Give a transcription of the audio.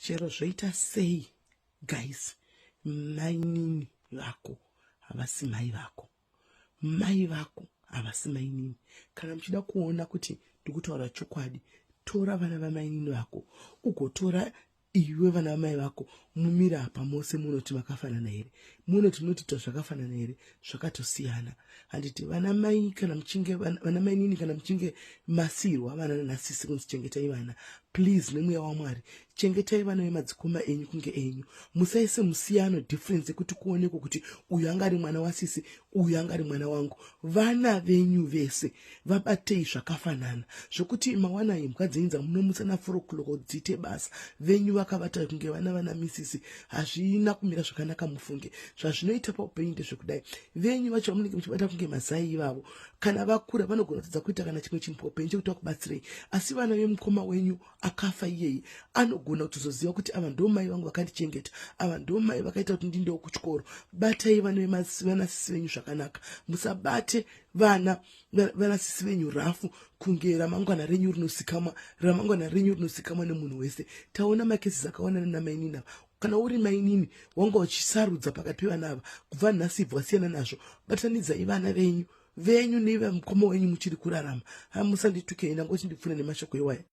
Chero zvoita sei guys, mainini vako havasi mai vako, mai vako havasi mainini. Kana muchida kuona kuti ndikutaura chokwadi, tora vana vamainini vako ugotora iwe vana vamai vako, mumire apa mose munoti makafanana here, munoti munotiita zvakafanana here, zvakatosiyana. Handiti vana mai kana muchinge vana mainini kana muchinge masirwa vana nasisi kunzi chengetai vana, please nemweya waMwari chengetai vana vemadzikoma enyu kunge enyu. Musaise musiyano difference kuti kuoneko kuti uyu anga ari mwana wasisi uyu anga ari mwana wangu. Vana venyu vese vabatei zvakafanana, zvokuti mawana imbwa dzenza munomusana 4 o'clock dzite basa venyu vakavata kunge vana misisi, hazvina kumira zvakanaka. Mufunge zvazvinoita paupenyu ndezvekudai. Venyu vacho vamunenge muchibata kunge mazai ivavo, kana vakura vanogona kutadza kuita kana chimwe chinhu paupenyu chekuti vakubatsirei, asi vana vemukoma wenyu akafa iyeye anogona kutozoziva kuti ava ndo mai vangu vakandichengeta, ava ndo mai vakaita kuti ndindewo kuchikoro. Batai vanasisi venyu zvakanaka, musabate vanasisi venyu rafu kunge ramangwana renyu rinozikamwa nemunhu wese. Taona makesi akaona namainini. Kana uri mainini wanga uchisarudza pakati pevana ava, kubva nhasi wasiyana nazvo, batanidzai vana venyu neve mukoma wenyu muchiri kurarama. Hamusandituke ina ngoti ndipfune nemashoko ewaya.